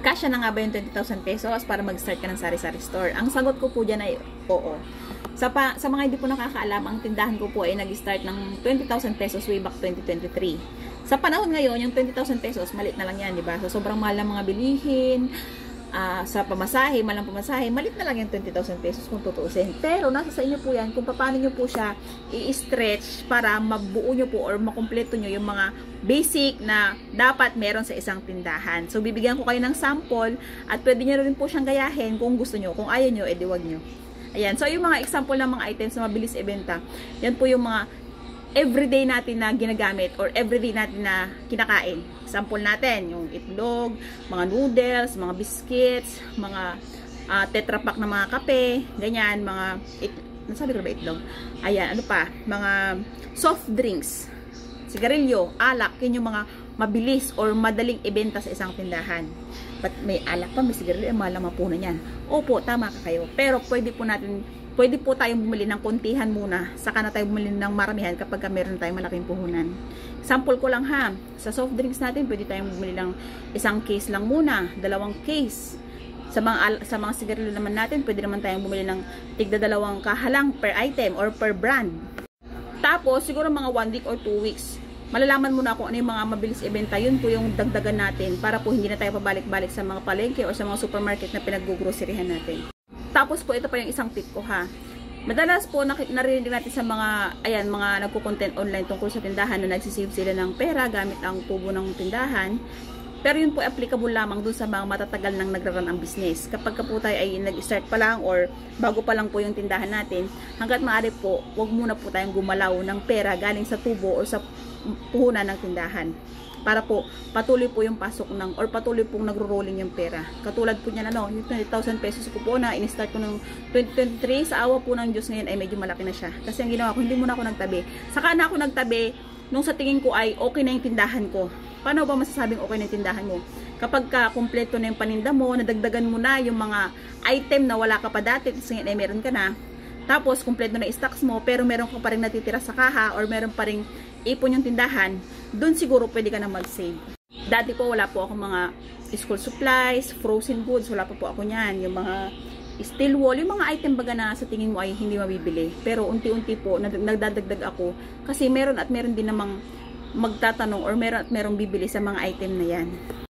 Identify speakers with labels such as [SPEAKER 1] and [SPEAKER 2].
[SPEAKER 1] kasya na nga ba yung 20,000 pesos para mag-start ka ng sari-sari store? Ang sagot ko po dyan ay oo. Sa mga hindi po nakakaalam, ang tindahan ko po ay nag-start ng 20,000 pesos way back 2023. Sa panahon ngayon, yung 20,000 pesos, maliit na lang yan, di ba? So, sobrang mahal ng mga bilihin, sa pamasahe, malang pamasahe, malit na lang yung 20,000 pesos kung tutuusin. Pero nasa sa inyo po yan kung paano nyo po siya i-stretch para mabuo nyo po or makumpleto nyo yung mga basic na dapat meron sa isang tindahan. So bibigyan ko kayo ng sample at pwede nyo rin po siyang gayahin kung gusto nyo. Kung ayaw nyo, edi wag nyo. Ayan. So yung mga example ng mga items na mabilis ibenta, yan po yung mga everyday natin na ginagamit or everyday natin na kinakain. Sample natin, yung itlog, mga noodles, mga biscuits, mga tetra pack na mga kape, ganyan, mga, nasabi ko ba itlog? Ayan, ano pa? Mga soft drinks, sigarilyo, alak, yun yung mga mabilis or madaling ibenta sa isang tindahan. But may alak pa, may sigarilyo, mahal ang mapunan yan. Opo, tama ka kayo. Pero pwede po tayong bumili ng kontihan muna, saka na tayo bumili ng maramihan kapag meron tayong malaking puhunan. Sample ko lang ha, sa soft drinks natin, pwede tayong bumili ng isang case lang muna, 2 case. Sa mga sigarilyo naman natin, pwede naman tayong bumili ng tigda 2 kahalang per item or per brand. Tapos, siguro mga 1 week or 2 weeks, malalaman muna kung ano yung mga mabilis ibenta, yun po yung dagdagan natin para po hindi na tayo pabalik-balik sa mga palengke o sa mga supermarket na pinag-groceryhan natin. Tapos po, ito pa yung isang tip ko ha. Madalas po narinig natin sa mga nagko-content online tungkol sa tindahan na nagsisave sila ng pera gamit ang tubo ng tindahan. Pero yun po applicable lamang dun sa mga matatagal nang nagraran ang business. Kapag po tayo ay nag-start pa lang or bago pa lang po yung tindahan natin, hanggat maaari po, wag muna po tayong gumalaw ng pera galing sa tubo o sa puhunan ng tindahan. Para po patuloy po yung pasok ng or patuloy pong nagro-rolling yung pera. Katulad po niyan yung 20,000 pesos ko po na in-start ko ng 2023, sa awa po ng Diyos ngayon ay medyo malaki na siya. Kasi ang ginawa ko, hindi muna ako nagtabi. Saka na ako nagtabi nung sa tingin ko ay okay na yung tindahan ko. Paano ba masasabing okay na yung tindahan mo? Kapag kumpleto na yung paninda mo, nadagdagan mo na yung mga item na wala ka pa dati, kasi ngayon ay meron ka na. Tapos kumpleto na stocks mo, pero meron ka pa rin natitira sa kaha or meron pa rin ipon yung tindahan, doon siguro pwede ka na mag-save. Dati po wala po ako mga school supplies, frozen goods, wala pa po ako niyan. Yung mga steel wool, yung mga item baga na sa tingin mo ay hindi mabibili. Pero unti-unti po nagdadagdag ako kasi meron at meron din namang magtatanong or meron at merong bibili sa mga item na yan.